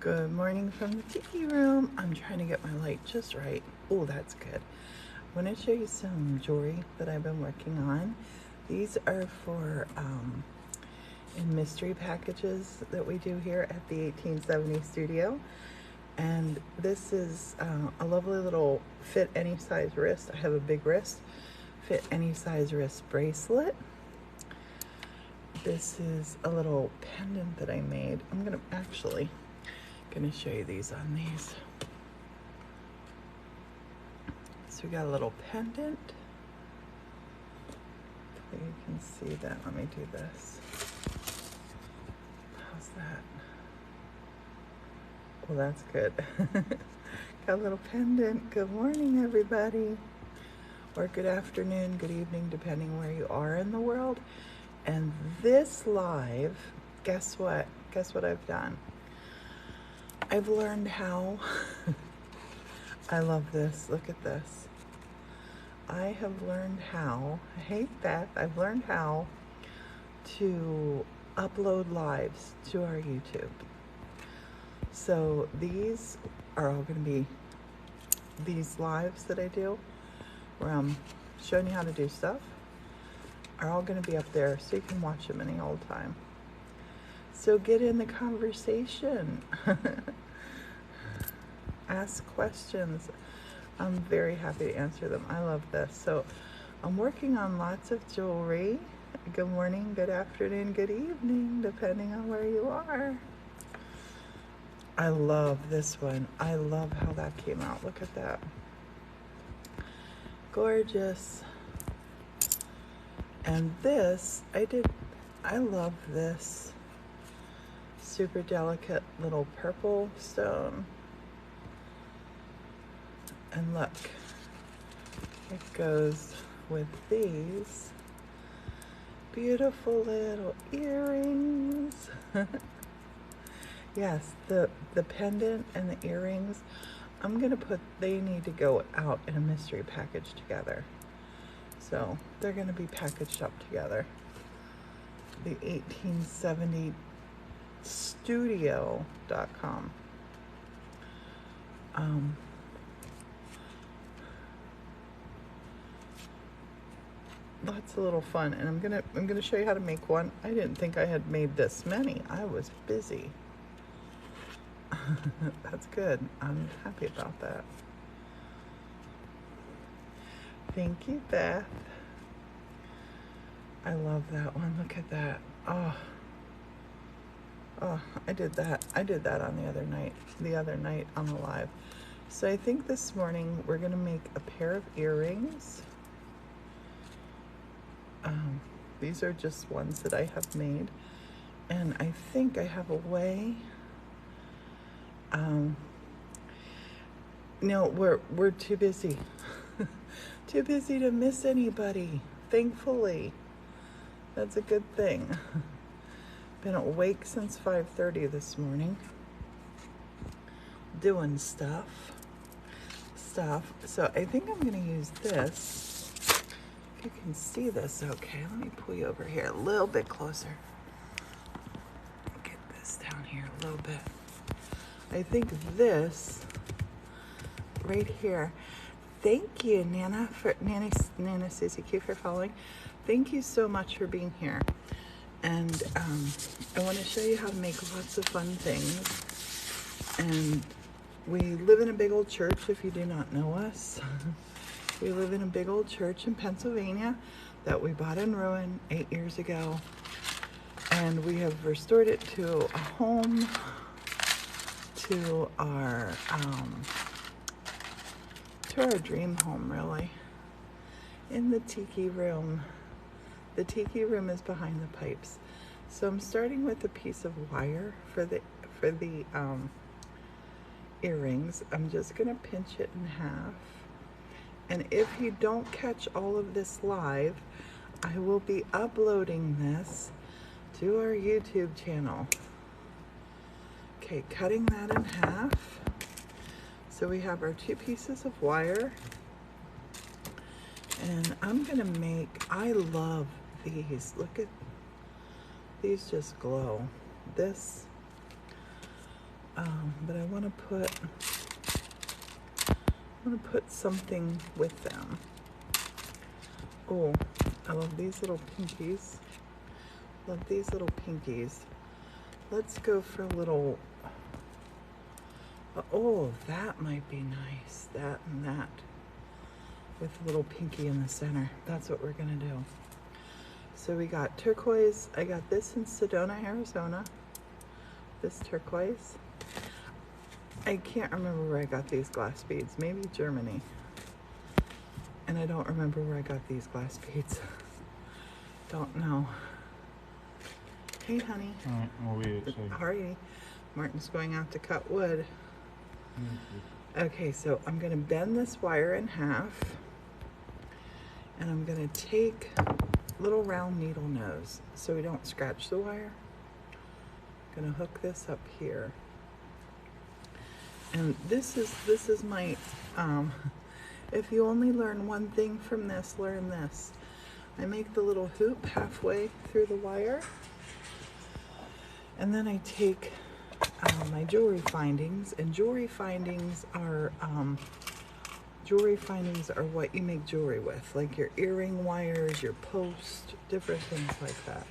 Good morning from the Tiki Room. I'm trying to get my light just right. Oh, that's good. I want to show you some jewelry that I've been working on. These are for in mystery packages that we do here at the 1870 studio. And this is a lovely little fit any size wrist. I have a big wrist. Fit any size wrist bracelet. This is a little pendant that I made. I'm gonna show you these on these. So we got a little pendant. You can see that. Let me do this. How's that? Well, that's good. Got a little pendant. Good morning, everybody. Or good afternoon, good evening, depending where you are in the world. And this live, guess what? Guess what I've done? I've learned how, I love this, look at this. I have learned how, hey Beth, I've learned how to upload lives to our YouTube. So these are all gonna be, these lives that I do, where I'm showing you how to do stuff, are all gonna be up there so you can watch them any old time. So get in the conversation. Ask questions. I'm very happy to answer them. I love this. So I'm working on lots of jewelry. Good morning, good afternoon, good evening, depending on where you are. I love this one. I love how that came out. Look at that. Gorgeous. And this, I love this super delicate little purple stone. And look, it goes with these beautiful little earrings. Yes, the pendant and the earrings, I'm gonna they need to go out in a mystery package together. So they're gonna be packaged up together. The 1870 studio.com. Lots of little fun, and I'm gonna show you how to make one. I didn't think I had made this many. I was busy. That's good. I'm happy about that. Thank you, Beth. I love that one. Look at that. Oh, I did that on the other night on the live. So I think this morning we're gonna make a pair of earrings. These are just ones that I have made, and I think I have a way. No, we're too busy. Too busy to miss anybody, thankfully. That's a good thing. Been awake since 5:30 this morning, doing stuff. So I think I'm gonna use this. If you can see this okay, let me pull you over here a little bit closer. Get this down here a little bit. I think this right here. Thank you, Nana Susie Q, for following. Thank you so much for being here. And I want to show you how to make lots of fun things. And we live in a big old church, if you do not know us. We live in a big old church in Pennsylvania that we bought in ruin 8 years ago. And we have restored it to a home, to our dream home, really, in the Tiki Room. The Tiki Room is behind the pipes. So I'm starting with a piece of wire for the earrings. I'm just gonna pinch it in half. And if you don't catch all of this live, I will be uploading this to our YouTube channel. Okay, cutting that in half. So we have our 2 pieces of wire. And I'm gonna I love these. Look at these, just glow. This but I want to put something with them. Oh, I love these little pinkies. Love these little pinkies. Let's go for a little, oh, that might be nice. That and that with a little pinky in the center. That's what we're gonna do. So we got turquoise. I got this in Sedona, Arizona. This turquoise. I can't remember where I got these glass beads. Maybe Germany. And I don't remember where I got these glass beads. Don't know. Hey, honey. All right, How are you? Martin's going out to cut wood. Okay, so I'm going to bend this wire in half. And I'm going to take little round needle nose so we don't scratch the wire. I'm going to hook this up here. And this is my, if you only learn one thing from this, learn this. I make the little hoop halfway through the wire. And then I take my jewelry findings, and jewelry findings are what you make jewelry with, like your earring wires, your post, different things like that.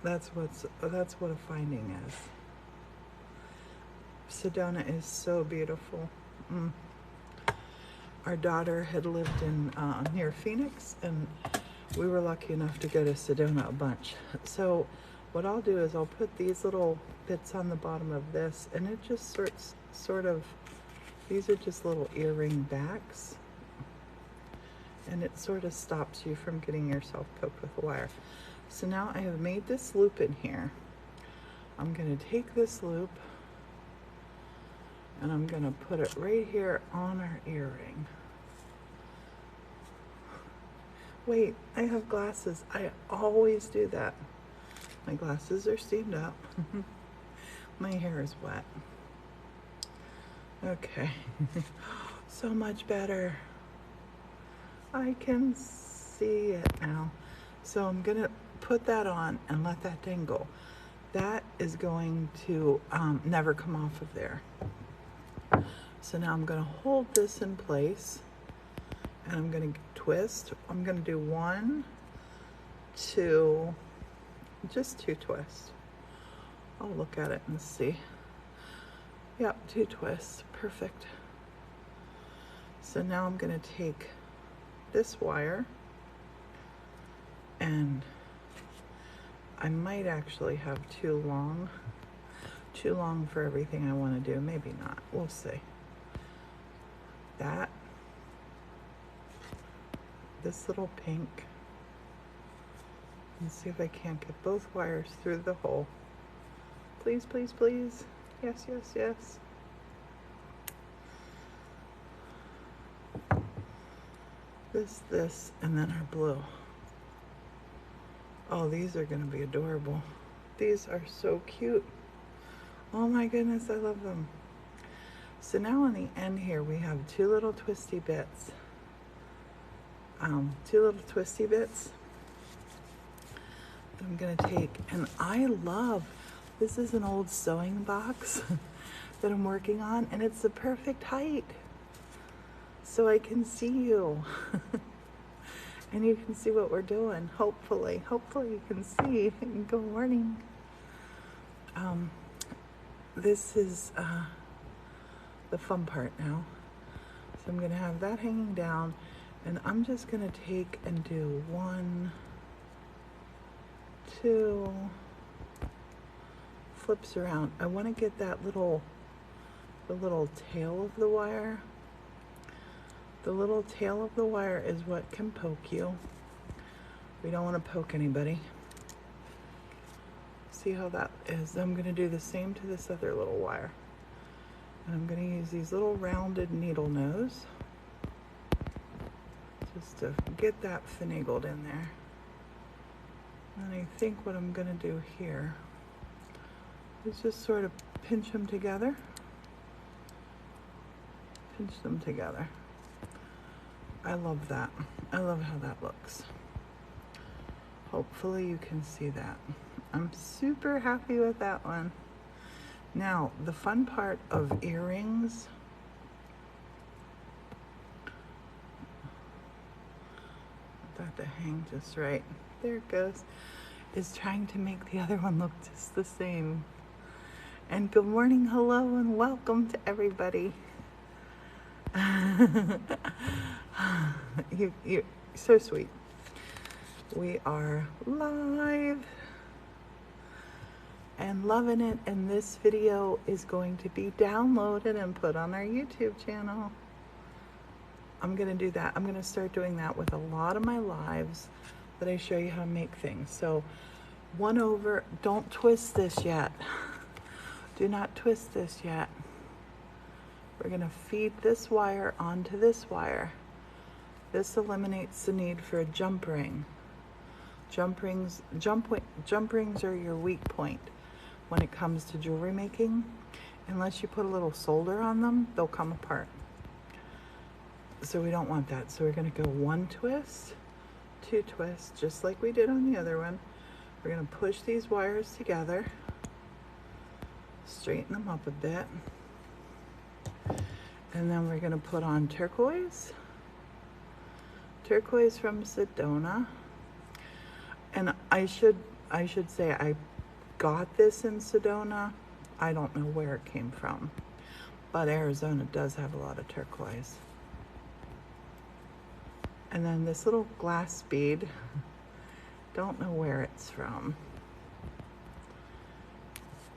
That's what a finding is. Sedona is so beautiful. Our daughter had lived in near Phoenix, and we were lucky enough to go to Sedona a bunch. So what I'll do is I'll put these little bits on the bottom of this, and it just sort of, these are just little earring backs, and it sort of stops you from getting yourself poked with a wire. So now I have made this loop in here. I'm going to take this loop and I'm going to put it right here on our earring. Wait, I have glasses. I always do that. My glasses are steamed up. My hair is wet. Okay. So much better. I can see it now. So I'm going to put that on and let that dangle. That is going to never come off of there. So now I'm going to hold this in place, and I'm going to twist. I'm going to do 1, 2, just 2 twists. I'll look at it and see. Yep, 2 twists, perfect. So now I'm going to take this wire, and I might actually have too long for everything I want to do. Maybe not, we'll see. That, this little pink, and see if I can't get both wires through the hole. Please, please, please. Yes, yes, yes. This, and then our blue. Oh, these are gonna be adorable. These are so cute. Oh my goodness, I love them. So now on the end here, we have 2 little twisty bits. 2 little twisty bits that I'm gonna take, and I love, this is an old sewing box that I'm working on, and it's the perfect height. So I can see you. And you can see what we're doing, hopefully. Hopefully you can see. Good morning. This is the fun part now. So I'm gonna have that hanging down, and I'm just gonna take and do 1, 2, flips around. I wanna get that the little tail of the wire. The little tail of the wire is what can poke you. We don't want to poke anybody. See how that is? I'm going to do the same to this other little wire. And I'm going to use these little rounded needle nose just to get that finagled in there. And I think what I'm going to do here is just sort of pinch them together. Pinch them together. I love that. I love how that looks. Hopefully you can see that. I'm super happy with that one. Now, the fun part of earrings, got to hang just right. There it goes. Is trying to make the other one look just the same. And good morning, hello, and welcome to everybody. You're so sweet. We are live and loving it, and this video is going to be downloaded and put on our YouTube channel. I'm gonna do that. I'm gonna start doing that with a lot of my lives that I show you how to make things. So one over, don't twist this yet. Do not twist this yet. We're gonna feed this wire onto this wire. This eliminates the need for a jump ring. Jump rings are your weak point when it comes to jewelry making. Unless you put a little solder on them, they'll come apart. So we don't want that. So we're gonna go one twist, two twists, just like we did on the other one. We're gonna push these wires together, straighten them up a bit, and then we're gonna put on turquoise from Sedona. And I should say I got this in Sedona. I don't know where it came from, but Arizona does have a lot of turquoise. And then this little glass bead, don't know where it's from.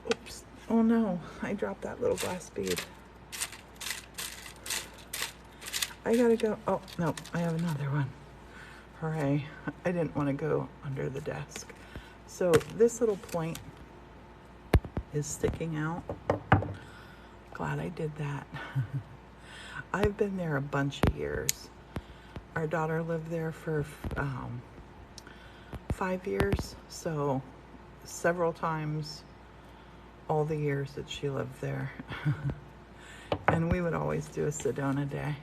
Oops, oh no, I dropped that little glass bead. I gotta go, oh no, I have another one. Hooray, I didn't want to go under the desk. So this little point is sticking out. Glad I did that. I've been there a bunch of years. Our daughter lived there for 5 years, so several times all the years that she lived there. And we would always do a Sedona day.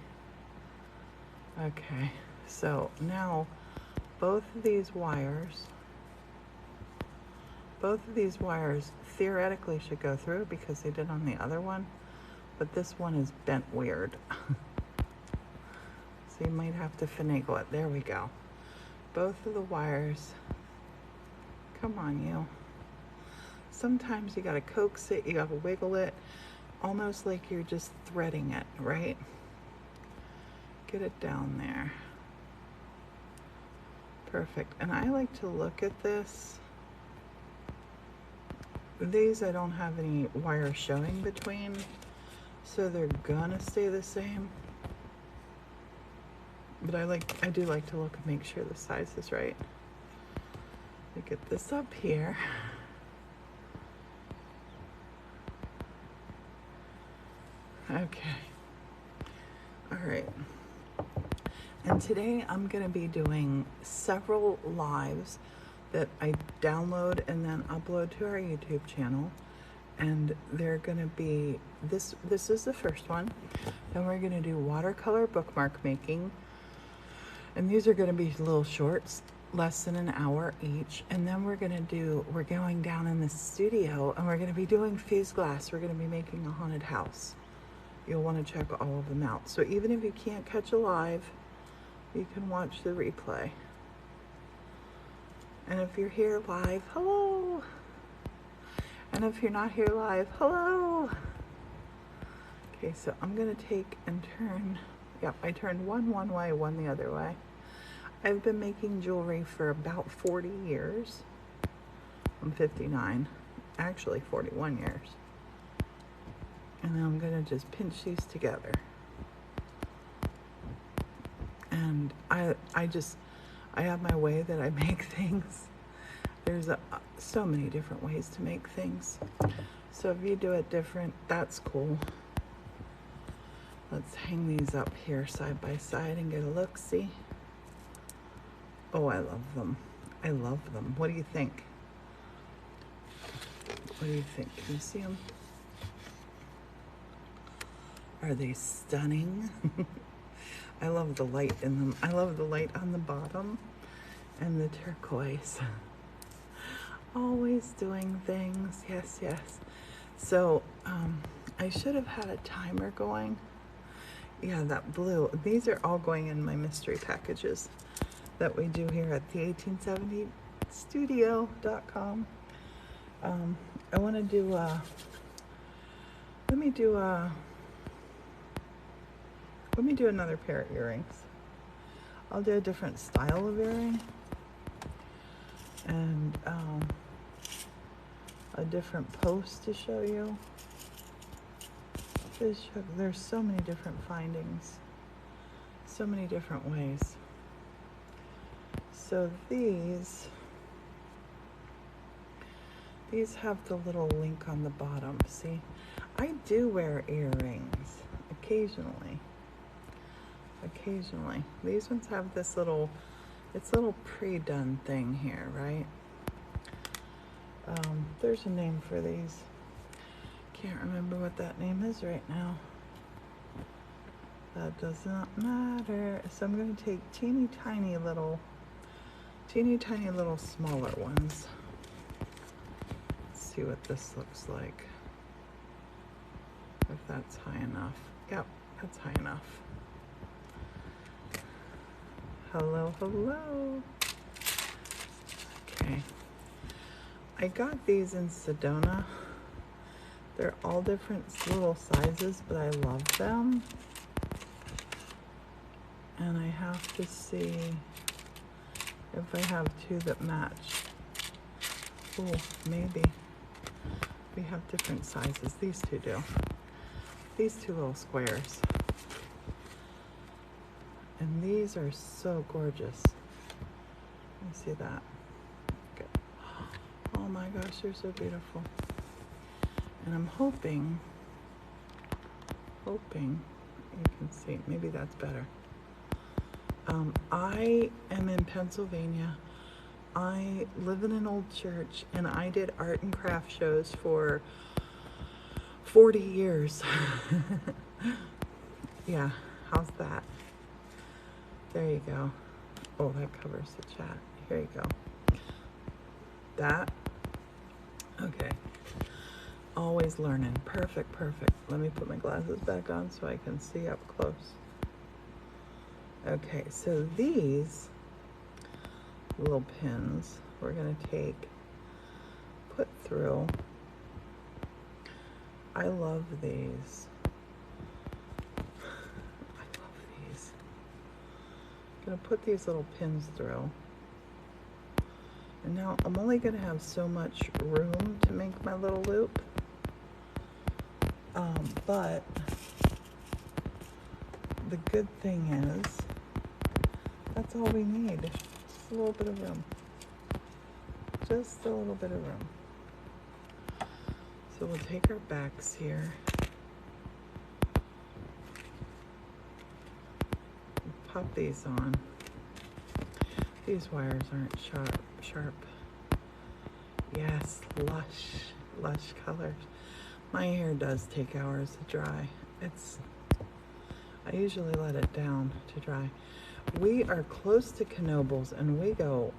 Okay, so now both of these wires theoretically should go through because they did on the other one, but this one is bent weird. So you might have to finagle it. There we go. Both of the wires. Come on, you. Sometimes you gotta coax it, you gotta wiggle it, almost like you're just threading it, right? Get it down there. Perfect. And I like to look at this. These I don't have any wire showing between, so they're gonna stay the same. But I do like to look and make sure the size is right. I get this up here. Okay. All right. And today I'm going to be doing several lives that I download and then upload to our YouTube channel. And they're going to be, this is the first one. Then we're going to do watercolor bookmark making. And these are going to be little shorts, less than an hour each. And then we're going down in the studio and we're going to be doing fused glass. We're going to be making a haunted house. You'll want to check all of them out. So even if you can't catch a live, you can watch the replay. And if you're here live, hello. And if you're not here live, hello. Okay, so I'm going to take and turn. Yep, I turned one way, one the other way. I've been making jewelry for about 40 years. I'm 59, actually 41 years. And then I'm gonna just pinch these together. And I have my way that I make things. There's so many different ways to make things. So if you do it different, that's cool. Let's hang these up here side by side and get a look-see. Oh, I love them. I love them. What do you think? What do you think? Can you see them? Are they stunning? I love the light in them. I love the light on the bottom and the turquoise. Always doing things. Yes, yes. So I should have had a timer going. Yeah, that blue. These are all going in my mystery packages that we do here at the 1870studio.com. I want to do, let me do another pair of earrings. I'll do a different style of earring and a different post to show you. There's so many different findings, so many different ways. So these have the little link on the bottom. See, I do wear earrings occasionally. These ones have this little, it's a little pre-done thing here, right? There's a name for these. Can't remember what that name is right now. That does not matter. So I'm going to take teeny tiny little smaller ones. Let's see what this looks like. If that's high enough. Yep, that's high enough. Hello, hello. Okay. I got these in Sedona. They're all different little sizes, but I love them. And I have to see if I have two that match. Oh, maybe. We have different sizes. These two do. These two little squares. And these are so gorgeous. Let me see that. Good. Oh my gosh, they're so beautiful. And I'm hoping you can see. Maybe that's better. I am in Pennsylvania. I live in an old church, and I did art and craft shows for 40 years. Yeah, how's that? There you go. Oh, that covers the chat. Here you go. That. Okay. Always learning. Perfect, perfect. Let me put my glasses back on so I can see up close. Okay, so these little pins we're going to put through. I love these. I'm going to put these little pins through. And now I'm only going to have so much room to make my little loop. But the good thing is, that's all we need. Just a little bit of room. Just a little bit of room. So we'll take our backs here. Pop these on. These wires aren't sharp. Yes, lush colors. My hair does take hours to dry. I usually let it down to dry. We are close to Knoebels, and we go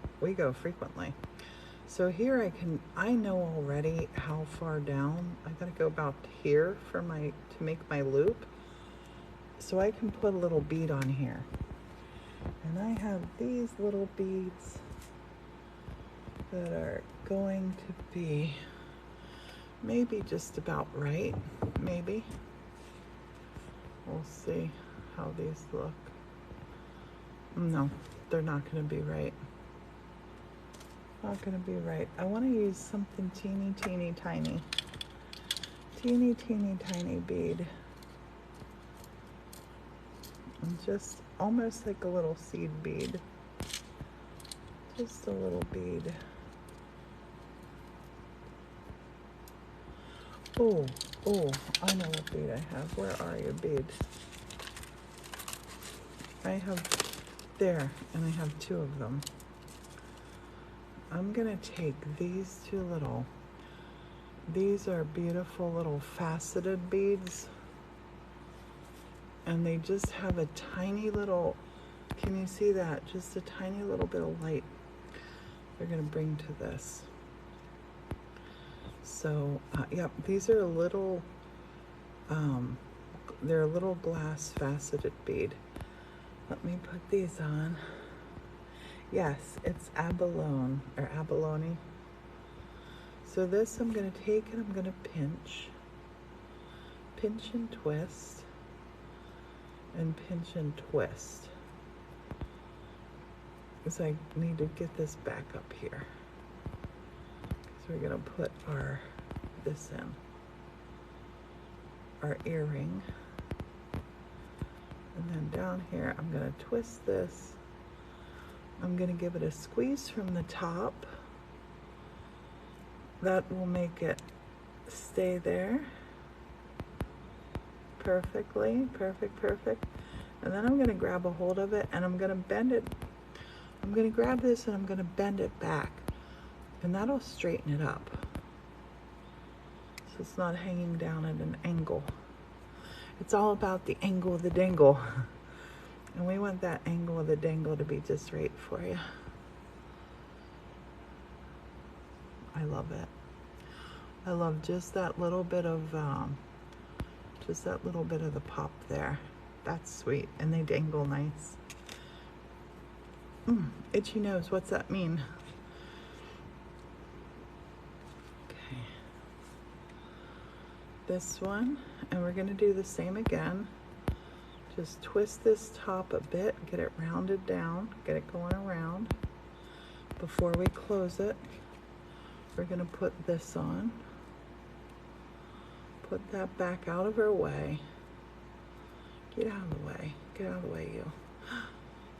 frequently. So here I know already how far down. I gotta go about here to make my loop. So I can put a little bead on here. And I have these little beads that are going to be maybe just about right, maybe. We'll see how these look. No, they're not going to be right. Not going to be right. I want to use something teeny tiny bead. And just almost like a little seed bead. Just a little bead. Oh, I know what bead I have. Where are you, bead? I have there, and I have two of them. I'm gonna take these two little, these are beautiful little faceted beads, and they just have a tiny little, can you see that? Just a tiny little bit of light they're gonna bring to this. So, yep, these are a little, they're a little glass faceted bead. Let me put these on. Yes, it's abalone, or abalone. So this I'm going to take and I'm going to pinch and twist, and pinch and twist. Because I need to get this back up here. So we're going to put this in, our earring. And then down here, I'm going to twist this. I'm going to give it a squeeze from the top. That will make it stay there perfectly, perfect. And then I'm going to grab a hold of it and I'm going to bend it. I'm going to grab this and I'm going to bend it back, and that'll straighten it up. So it's not hanging down at an angle. It's all about the angle of the dangle. And we want that angle of the dangle to be just right for you. I love it. I love just that little bit of the pop there. That's sweet, and they dangle nice. Itchy nose, what's that mean? Okay. This one, and we're gonna do the same again. Just twist this top a bit, get it rounded down, get it going around. Before we close it, we're gonna put this on. Put that back out of our way. Get out of the way. Get out of the way, you.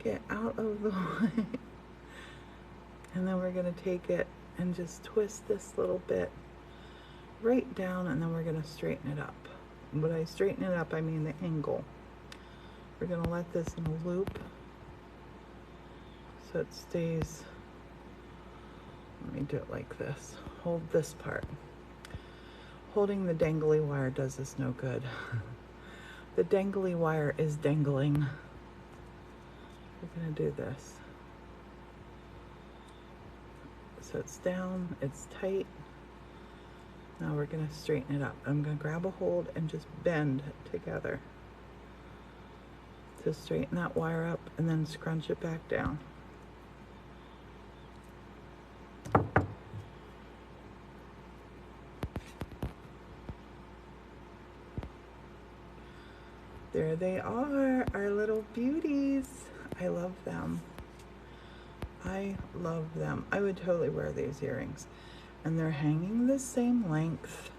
Get out of the way. And then we're gonna take it and just twist this little bit right down, and then we're gonna straighten it up. When I straighten it up, I mean the angle. We're gonna let this in a loop so it stays. Let me do it like this. Hold this part. Holding the dangly wire does us no good. The dangly wire is dangling. We're gonna do this. So it's down, it's tight. Now we're gonna straighten it up. I'm gonna grab a hold and just bend together to straighten that wire up, and then scrunch it back down. There they are, our little beauties. I love them. I love them. I would totally wear these earrings. And they're hanging the same length.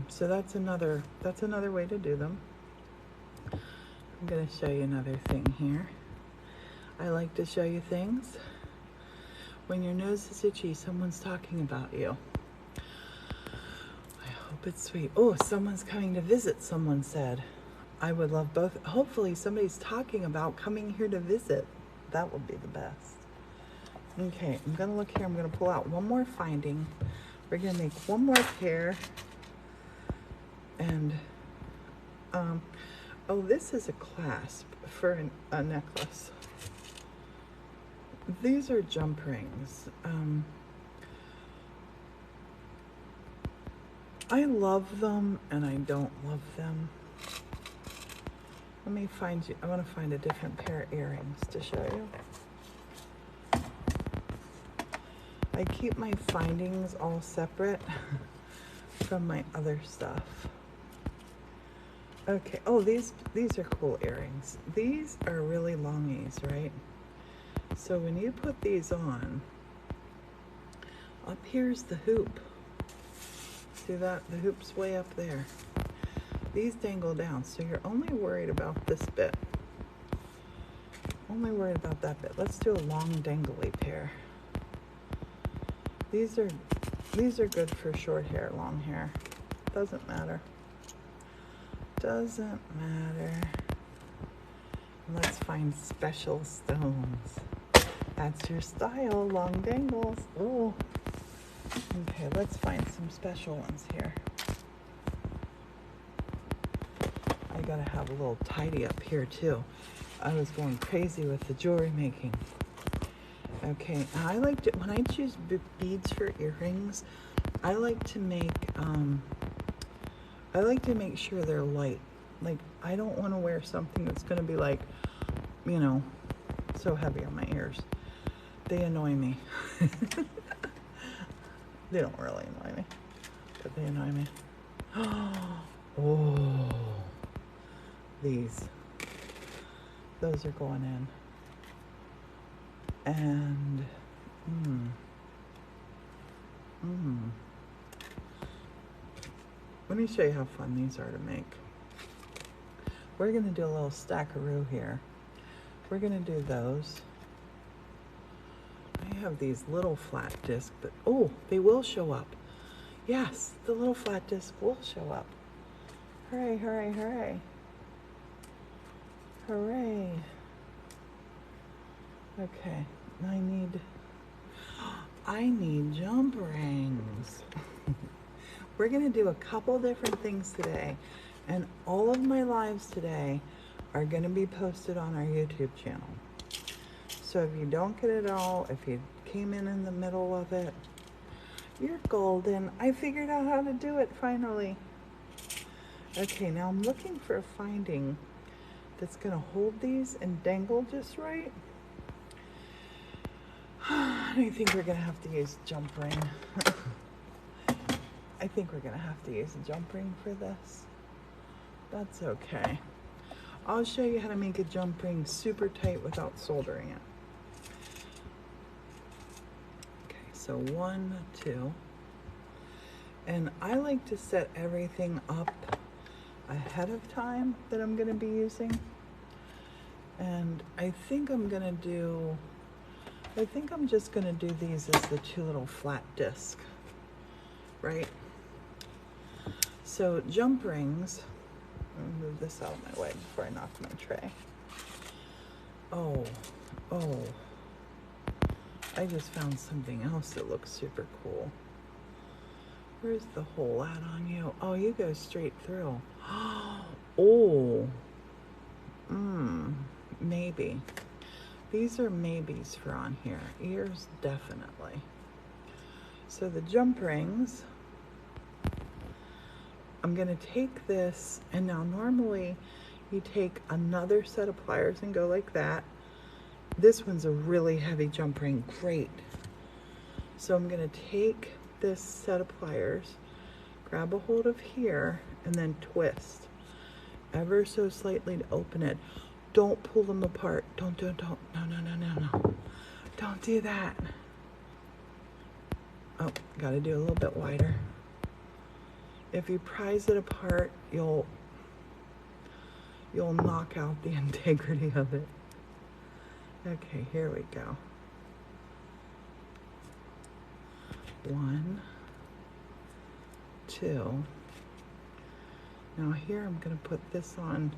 So that's another way to do them. I'm gonna show you another thing here. I like to show you things. When your nose is itchy, someone's talking about you. I hope it's sweet. Oh, someone's coming to visit, someone said. I would love both. Hopefully somebody's talking about coming here to visit. That would be the best. Okay, I'm gonna look here. I'm gonna pull out one more finding. We're gonna make one more pair. And, oh, this is a clasp for a necklace. These are jump rings. I love them and I don't love them. Let me find you. I want to find a different pair of earrings to show you. I keep my findings all separate from my other stuff. Okay. Oh, these are cool earrings. These are really longies, right? So when you put these on, up here's the hoop. See that? The hoop's way up there. These dangle down, so you're only worried about this bit. Only worried about that bit. Let's do a long dangly pair. These are good for short hair, long hair. Doesn't matter. Doesn't matter. Let's find special stones. That's your style, long dangles. Oh. Okay, let's find some special ones here. I gotta have a little tidy up here too. I was going crazy with the jewelry making. Okay, and I like to, when I choose beads for earrings, I like to make sure they're light. Like, I don't want to wear something that's going to be like, you know, so heavy on my ears. They annoy me. They don't really annoy me, but they annoy me. Oh, those are going in. And, let me show you how fun these are to make. We're going to do a little stackaroo here. We're going to do those. I have these little flat discs, but oh, they will show up. Yes, the little flat disc will show up. Hooray, hooray, hooray. Hooray. Okay, I need jump rings. We're gonna do a couple different things today, and all of my lives today are gonna be posted on our YouTube channel. So if you don't get it all, if you came in the middle of it, you're golden. I figured out how to do it finally. Okay, now I'm looking for a finding that's gonna hold these and dangle just right. I think we're gonna have to use jump ring. I think we're gonna have to use a jump ring for this. That's okay. I'll show you how to make a jump ring super tight without soldering it. Okay, so 1, 2. And I like to set everything up ahead of time that I'm gonna be using. And I think I'm just gonna do these as the 2 little flat discs, right? So jump rings, let me move this out of my way before I knock my tray. Oh, I just found something else that looks super cool. Where's the hole at on you? Oh, you go straight through. Oh, maybe. These are maybes for on here. Ears, definitely. So the jump rings, I'm gonna take this, and now normally you take another set of pliers and go like that. This one's a really heavy jump ring, great. So I'm gonna take this set of pliers, grab a hold of here, and then twist ever so slightly to open it. Don't pull them apart. Don't. No. Don't do that. Oh, gotta do a little bit wider. If you prise it apart, you'll knock out the integrity of it. Okay, here we go. 1, 2. Now here I'm gonna put this on.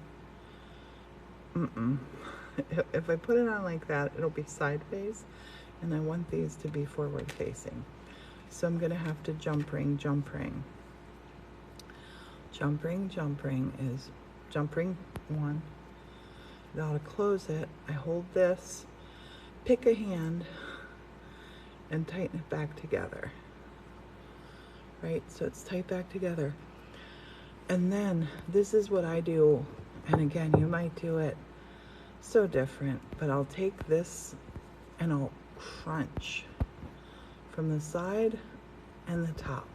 If I put it on like that, it'll be sideways, and I want these to be forward facing. So I'm gonna have to jump ring. Jump ring is jump ring 1. Now to close it, I hold this, pick a hand, and tighten it back together. Right, so it's tight back together. And then this is what I do, and again, you might do it so different, but I'll take this and I'll crunch from the side and the top.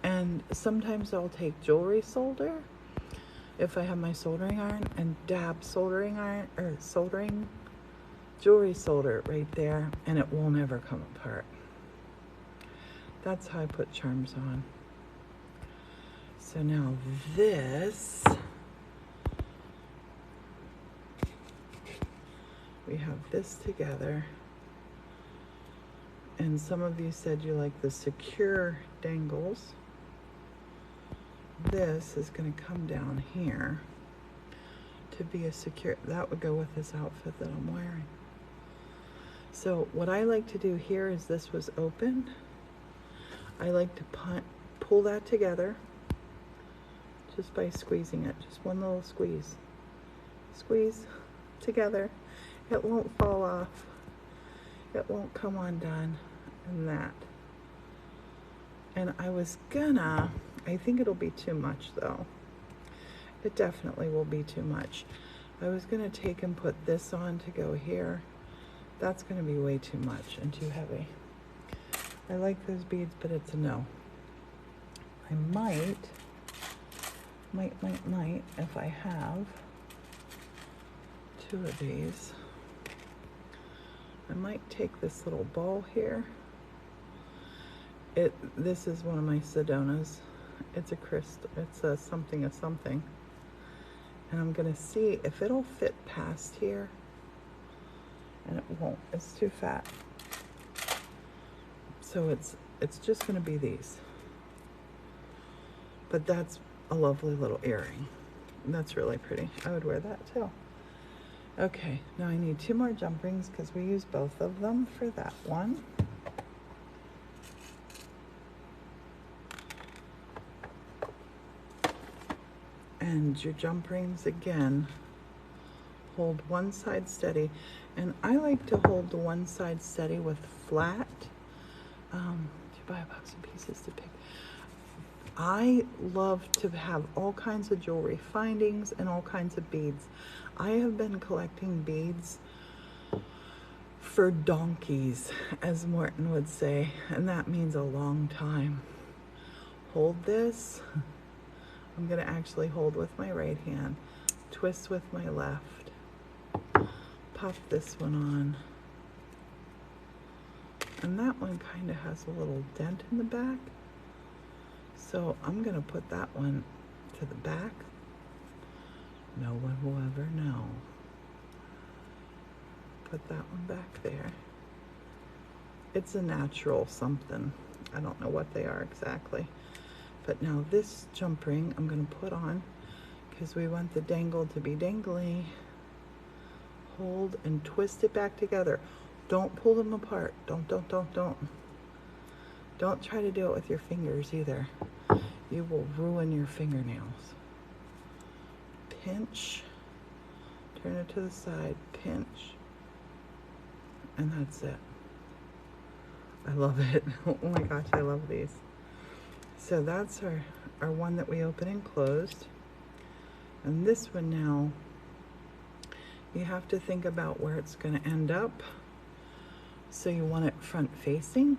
And sometimes I'll take jewelry solder, if I have my soldering iron, and dab soldering iron, or jewelry solder right there, and it will never come apart. That's how I put charms on. So now this, we have this together, and some of you said you like the secure dangles. This is going to come down here to be a secure, that would go with this outfit that I'm wearing. So what I like to do here is, this was open. I like to pull that together just by squeezing it. Just one little squeeze. Squeeze together. It won't fall off. It won't come undone. And that. And I think it'll be too much though. It definitely will be too much. I was gonna take and put this on to go here. That's gonna be way too much and too heavy. I like those beads, but it's a no. I might, if I have 2 of these, I might take this little ball here. This is one of my Sedonas. It's a crystal, it's a something of something. And I'm gonna see if it'll fit past here. And it won't, it's too fat. So it's just gonna be these. But that's a lovely little earring. That's really pretty. I would wear that too. Okay, now I need 2 more jump rings because we use both of them for that one. And your jump rings again, hold one side steady. And I like to hold the one side steady with flat. You buy a box of pieces to pick. I love to have all kinds of jewelry findings and all kinds of beads. I have been collecting beads for donkeys, as Morton would say, and that means a long time. Hold this. I'm gonna actually hold with my right hand, twist with my left, pop this one on. And that one kind of has a little dent in the back. So I'm gonna put that one to the back. No one will ever know. Put that one back there. It's a natural something. I don't know what they are exactly. But now this jump ring I'm gonna put on because we want the dangle to be dangly. Hold and twist it back together. Don't pull them apart. Don't. Don't try to do it with your fingers either. You will ruin your fingernails. Pinch, turn it to the side, pinch, and that's it. I love it. Oh my gosh, I love these. So that's our one that we open and closed. And this one now, you have to think about where it's going to end up. So you want it front facing.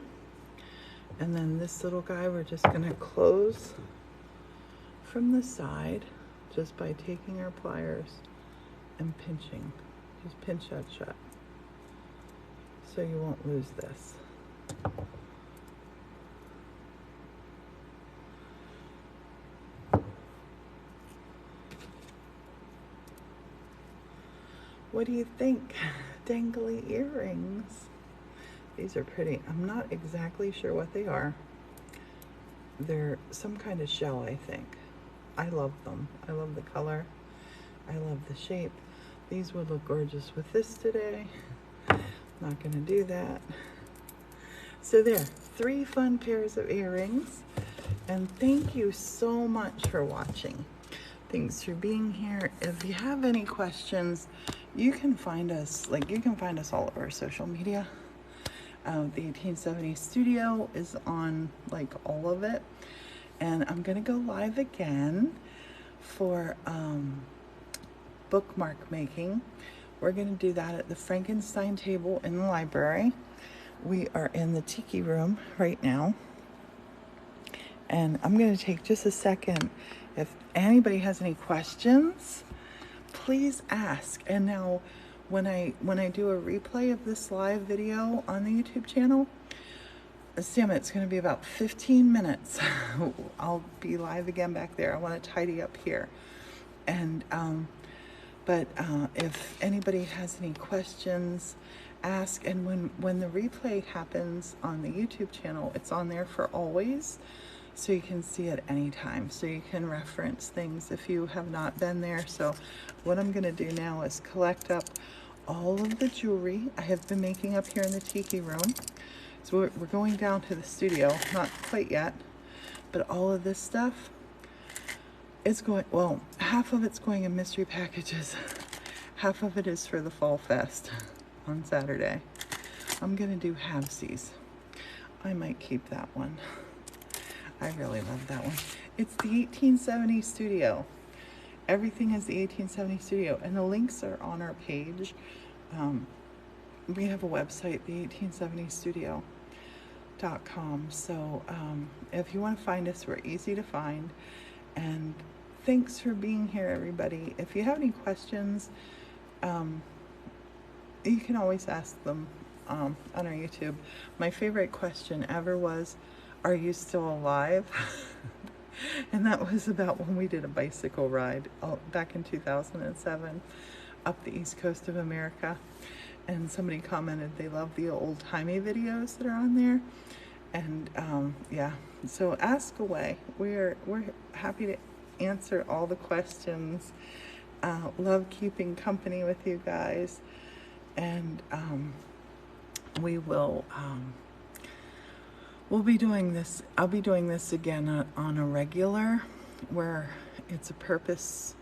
And then this little guy, we're just going to close from the side just by taking our pliers and pinching. Just pinch that shut so you won't lose this. What do you think? Dangly earrings. These are pretty. I'm not exactly sure what they are. They're some kind of shell, I think. I love them. I love the color. I love the shape. These would look gorgeous with this today. Not gonna do that. So there, 3 fun pairs of earrings. And thank you so much for watching. Thanks for being here. If you have any questions, you can find us, all over social media. The 1870 studio is on all of it. And I'm gonna go live again for bookmark making. We're gonna do that at the Frankenstein table in the library. We are in the Tiki Room right now. And I'm gonna take just a second. If anybody has any questions, please ask. And now when I do a replay of this live video on the YouTube channel, Sam, it's going to be about 15 minutes. I'll be live again back there. I want to tidy up here. And but if anybody has any questions, ask. And when the replay happens on the YouTube channel, it's on there for always, so you can see it anytime. So you can reference things if you have not been there. So what I'm going to do now is collect up all of the jewelry I have been making up here in the Tiki Room. So we're going down to the studio, not quite yet, but all of this stuff is going, well, half of it's going in mystery packages, half of it is for the Fall Fest on Saturday. I'm gonna do halvesies. I might keep that one. I really love that one. It's the 1870 studio. Everything is the 1870 studio, and the links are on our page. We have a website, the1870studio.com. So if you want to find us, we're easy to find. And thanks for being here, everybody. If you have any questions, you can always ask them on our YouTube. My favorite question ever was, "Are you still alive?" And that was about when we did a bicycle ride back in 2007 up the east coast of America. And somebody commented they love the old-timey videos that are on there. And yeah, so ask away. We're happy to answer all the questions. Love keeping company with you guys. And we will we'll be doing this. I'll be doing this again on a regular, where it's a purpose,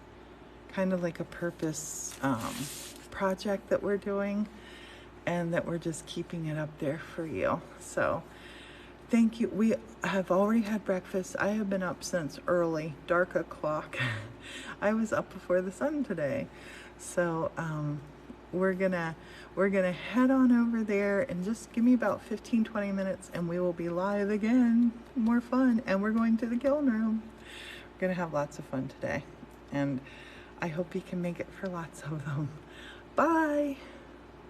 kind of like a purpose project that we're doing, and that we're just keeping it up there for you. So thank you. We have already had breakfast. I have been up since early, dark o'clock. I was up before the sun today. So we're gonna head on over there, and just give me about 15-20 minutes and we will be live again. More fun. And we're going to the kiln room. We're gonna have lots of fun today, and I hope you can make it for lots of them. Bye.